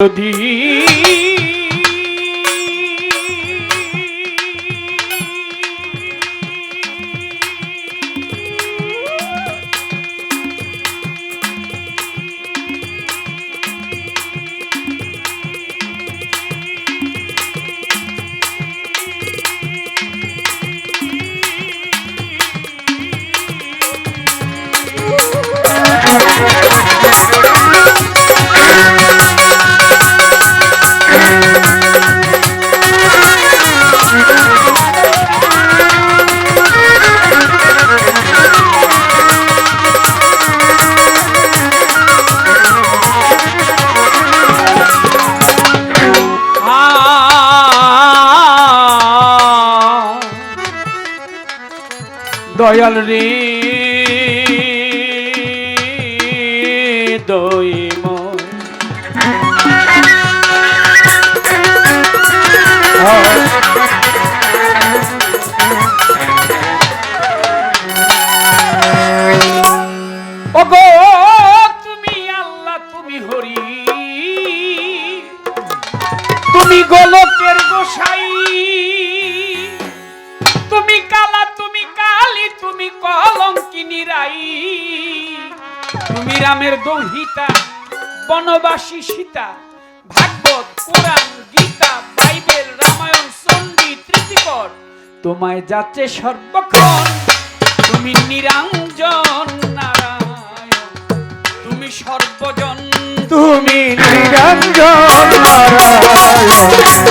যদি দয়াল রে দইময় ওগো তুমি আল্লাহ তুমি হরি তুমি গোলকের গোসাই তুমি কালা তুমি কালী তুমি কলঙ্কিনী রাই তুমি রামের দৌহিতা বনবাসী সীতা ভাগবত কোরআন গীতা বাইবেল রামায়ণ চণ্ডী ত্রিপিটক তোমায় যাচ্ছে সর্বক্ষণ তুমি নিরঞ্জন নারায়ণ তুমি সর্বজন তুমি নিরঞ্জন নারায়ণ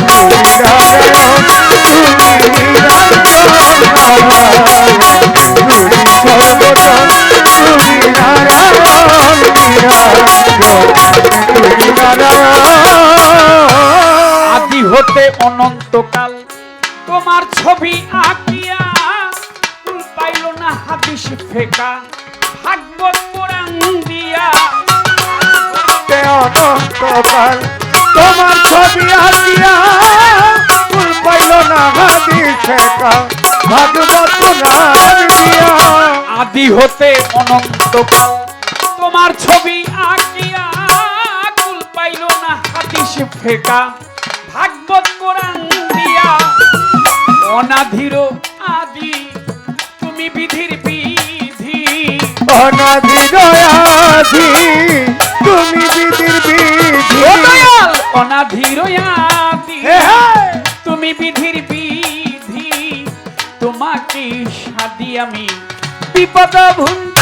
তুমি নারায়ণ তুমি নিরঞ্জন নারায়ণ তুমি সর্বজন তুমি নারায়ণ নিরঞ্জন তুমি নারায়ণ আদি হতে অনন্তকাল তোমার ছবি আঁকিয়া ফুল পাইল না হাদিস ফেকা ভাগবত কোরআন দিয়া অনন্তকাল তোমার ছবি আঁকিয়া ফুল পাইল না হাদিস ফেকা ভাগবত কোরআন দিয়া আদি হতে অনন্তকাল তোমার ছবি আঁকিয়া ফুল পাইল না হাদিস ফেকা ভাগবত কোরআন দিয়া অনাধির আদি তুমি বিধির বিধি অনাদির আদি তুমি বিধির বিধি ও দয়াল অনাধির আদি তুমি বিধির বিধি তোমাকে সাদি আমি বিপদ ভুঞ্জ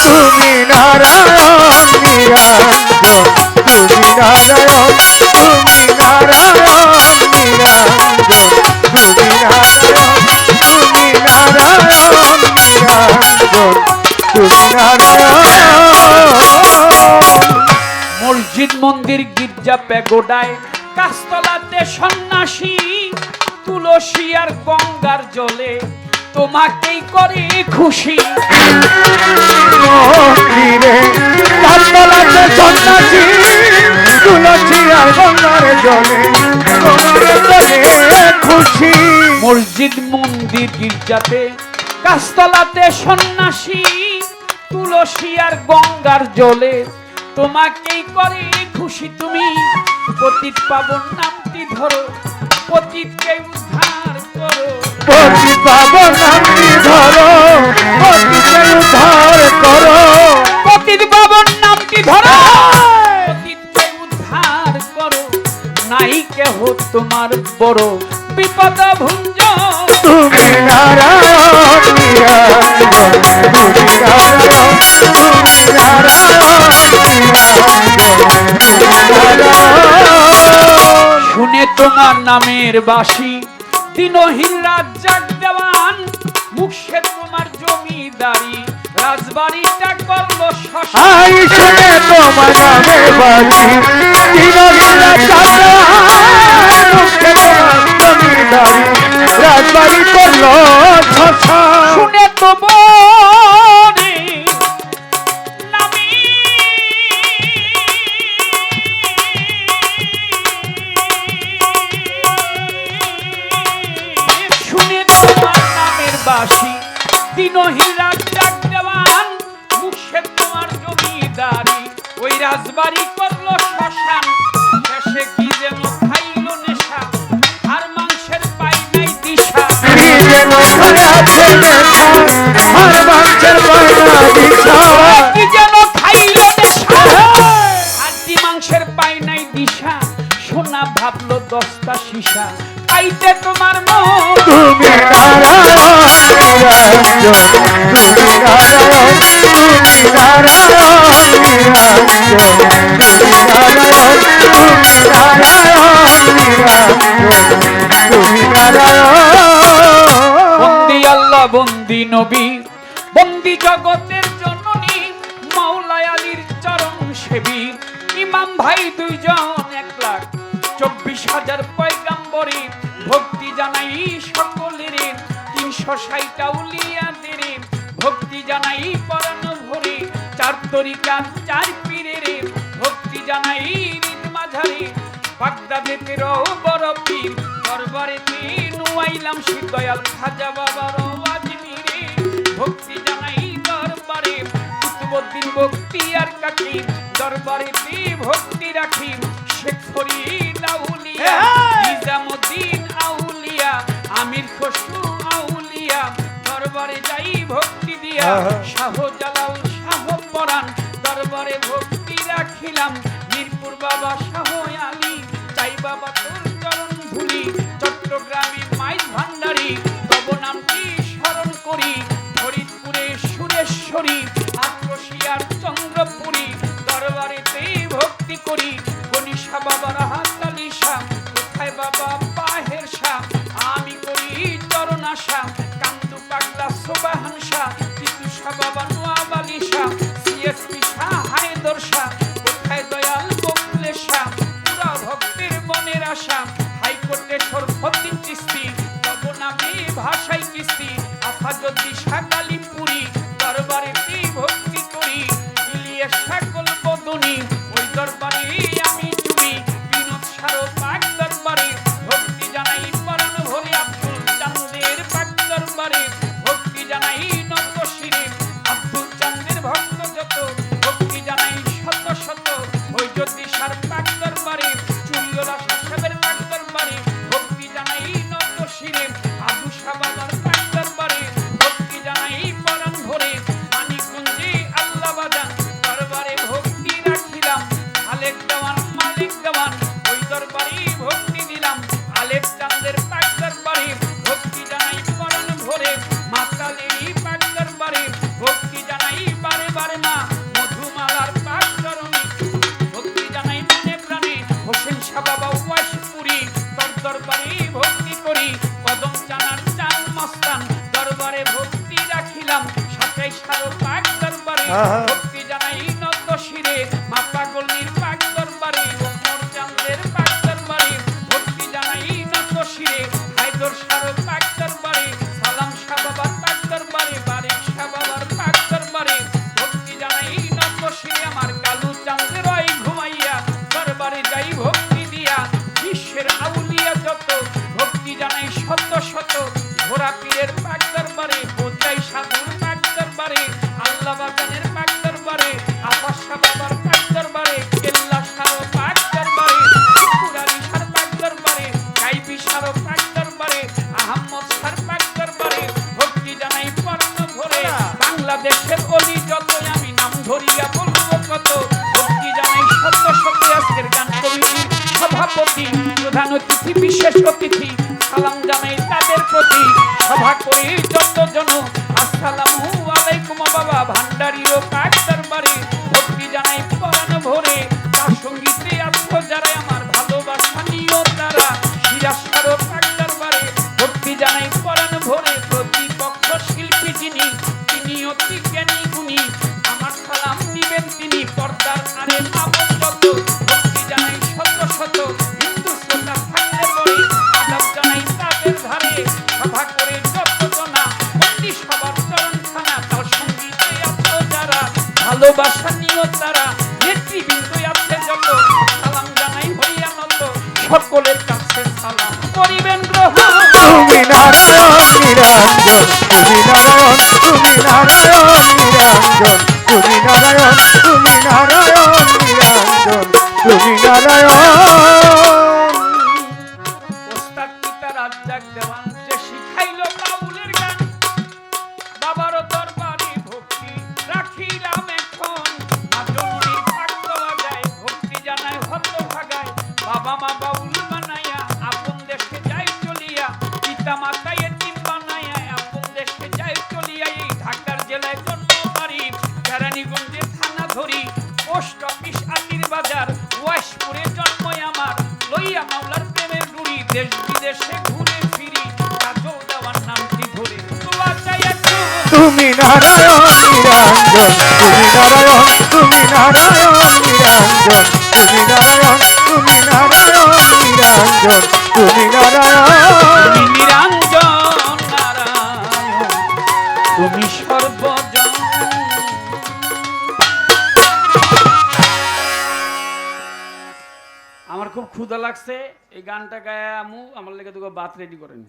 তুমি নারায়ণ নিরঞ্জন তুমি নারায়ণ তুমি নারায়ণ নিরঞ্জন তুমি নারায়ণ তুমি নারায়ণ নিরঞ্জন তুমি নারায়ণ মসজিদ মন্দির গির্জা প্যাগোডায় কাস্তলাতে সন্ন্যাসী তুলসী আর গঙ্গার জলে তোমাকেই করে খুশি মন্দিরে কাস্তলাতে সন্ন্যাসী তুলসী আর গঙ্গার জলে তোমাকে করে খুশি মসজিদ মন্দির গির্জাতে কাস্তলাতে সন্ন্যাসী তুলসী আর গঙ্গার জলে তোমাকেই করে খুশি তুমি পতিত পাবন নামটি ধরো পতিতকে উদ্ধার করো পতিত পাবন নামটি ধরো পতিতকে উদ্ধার করো পতিত পাবন নামটি ধরো পতিতকে উদ্ধার করো নাই কেহ তোমার বড় বিপদ ভুঞ্জ তুমি নারায়ণ নিরঞ্জন তুমি নারায়ণ তুমি নারায়ণ নিরঞ্জন শুনে তোমার নামের বাসি দিনহীন রাজ্জাক দেওয়ান মুখে তোমার জমিদারি রাজবাড়িটা করলো শ্মশান আই শুনে তোমার নামে বাজি দিনহীন রাজ্জাক দেওয়ান মুখে তোমার জমিদারি রাজবাড়ি করলো শ্মশান শুনে তো বনে নামি শুনে তোমার নামের বাসি দিনহীন রাজ্জাক দেওয়ান মুখে তোমার জমিদারি ওই রাজবাড়ি করলো শ্মশান শেষ নেশা আর মাংসের পায়না দিশা কি যেন খাইল নেশা হাড্ডি মাংসের পাই নাই দিশা সোনা ভাবলো 10টা সীসা পাইতে তোমার মন তুমি নারায়ণ নিরঞ্জন তুমি নারায়ণ তুমি নারায়ণ নিরঞ্জন তুমি নারায়ণ তুমি নারায়ণ নিরঞ্জন তুমি নারায়ণ বন্দি আল্লাহ বন্দি নবী বন্দি জগতের জননী মাওলা আলীর চরণ সেবী ইমাম ভাই 2 জন 1,24,000 পয়গাম্বরী ভক্তি জানাই সকলের 360 আউলিয়াদের ভক্তি জানাই পরাণ ভরে 4 তরিকার 4 পীরের ভক্তি জানাই ঈদ মাঝারি বাগদাদের বড় পীর দরবারেতে নুয়াইলাম শ্রী দয়াল খাজা বাবার আজমিরে ভক্তি জানাই দরবারে কুতুবউদ্দিন বখতিয়ার কাকি দরবারেতে ভক্তি রাখি শেখ ফরিদ আউলিয়া নিজামুদ্দিন আউলিয়া আমির খসরু আউলিয়া দরবারে যাই ভক্তি দিয়া শাহজালাল শাহ পরাণ দরবারে ভক্তি রাখিলাম মিরপুর বাবা শাহ আলী চাই বাবা তোর চরণ ধুলি চট্টগ্রামে মাইজ ভান্ডারী তব নামটি স্মরণ করি ফরিদপুরে সুরেশ্বরী আক্রোশিয়ার চন্দ্রপুরী দরবারেতে ভক্তি করি গণিশা বাবার হাতালিশা কোথায় বাবা পাহের শাহ আমি করি চরণ আশা কান্দু পাগলা সোবাহান শাহ তিতুষা বাবা নোয়াবালি শাহ সিএসপি শাহ হায়দর শাহ কোথায় দয়াল বকলে শাহ পুরা ভক্তের মনের আশা হাইকোর্টে সরফদ্দিন চিস্তি তব নামে ভাষাই কিস্তি আফাজুদ্দিন শাহ কালীপুরি দরবারেতে ভক্তি করি ইলিয়াস সকল বদনী ওই দরবারে আমি চুরি বিনোদ সারো পাক দরবারে ভক্তি জানাই পরাণ ভরে আব্দুল চাঁদের পাক দরবারে ভক্তি জানাই নত শিরে আব্দুল চাঁদের ভক্ত যত ভক্তি জানাই শত শত ওই জ্যোতিষার পাক দরবারে চুরিওলা সাহেবের পাক দরবারে ভক্তি জানাই নত শিরে আবু সাবাবার পাক দরবারে ভক্তি জানাই পরাণ ভরে মানিকগঞ্জে আল্লাহ বাজান দরবারে ভক্তি রাখিলাম আলেক দেওয়ান মালিক দেওয়ান ওই দরবারে ভক্তি দিলাম আলেক চাঁদের পাক দরবারে ভক্তি জানাই পরাণ ভরে মাতালেরই পাক দরবারে ভক্তি জানাই বারে বারে মা মধুমালার পাক চরণে ভক্তি জানাই মনে প্রাণে হোসেন শাহ বাবা ওয়াশপুরি তোর দরবারে ভক্তি করি কদম চানার চান মস্তান দরবারে ভক্তি রাখিলাম সাতাই সারো পাক দরবারে ভক্তি জানাই নত শিরে মা পাগলনির পাক দরবারে ওমর চাঁদের পাক দরবারে ভক্তি জানাই নত শিরে হায়দর সারো পাক দরবারে সালাম শাহ বাবার পাক দরবারে বারিক শাহ বাবার পাক দরবারে ভক্তি জানাই নত শিরে আমার কালু চাঁদের ওই ঘুমাইয়া দরবারে যাই ভক্তি দিয়া বিশ্বের আউলিয়া যত ভক্তি জানাই শত শত ঘোড়া পীরের পাক দরবারে বোঝাই সাধুর পাক দরবারে আল্লাহ বাজানের পাক দরবারে আপাশা বাবার পাক দরবারে কেল্লা সারো পাক দরবারে পুরারি সার পাক দরবারে গাইবি সারো পাক দরবারে আহমদ সার পাক দরবারে ভক্তি জানাই পরাণ ভরে বাংলাদেশের অলি যত আমি নাম ধরিয়া বলবো কত ভক্তি জানাই শত শত আজকের গান কমিটি সভাপতি প্রধান অতিথি বিশেষ অতিথি সালাম জানাই তাদের প্রতি সভা করে যত জন আসসালামু আলাইকুম বাবা ভান্ডারীর পাক দরবারে ভক্তি জানাই পরাণ ভরে তার সঙ্গীতে আত্ম যারা আমার ভালোবাসা নিও তারা শিরাসারো পাক দরবারে ভক্তি জানাই পরাণ ভরে প্রতিপক্ষ শিল্পী যিনি তিনি অতি জ্ঞানী গুণী আমার সালাম নিবেন তিনি পর্দার আরে আপন যত ভক্তি জানাই শত শত হিন্দু শ্রোতা থাকলে বলি আদাব জানাই তাদের ধারে সভা করে যত জনা বন্দি সবার চরণ খানা তার সঙ্গীতে আত্ম যারা ভালোবাসা নিও তারা নেতৃবৃন্দ আছে যত সালাম জানাই হইয়া নত সকলের কাছে সালাম করিবেন গ্রহণ তুমি নারায়ণ নিরঞ্জন তুমি নারায়ণ তুমি নারায়ণ নিরঞ্জন তুমি নারায়ণ তুমি নারায়ণ নিরঞ্জন তুমি নারায়ণ ওস্তাদ পিতা রাজ্জাক দেওয়ান যে শিখাইলো বাউলের গান ধরিয়া মাওলার প্রেমের রুড়ি দেশ বিদেশে ঘুরে ফিরি কাজল দেওয়ার নামটি ধরে দোয়া চাই একটু তুমি নারায়ণ নিরঞ্জন, তুমি নারায়ণ, তুমি নারায়ণ নিরঞ্জন, তুমি নারায়ণ, তুমি নারায়ণ নিরঞ্জন, তুমি নারায়ণ। তুমি নিরঞ্জন নারায়ণ তুমি সর্বজন। আমার খুব ক্ষুধা লাগছে, এই গানটা গায়ে আমু আমার লেগে তোকে ভাত রেডি করেন।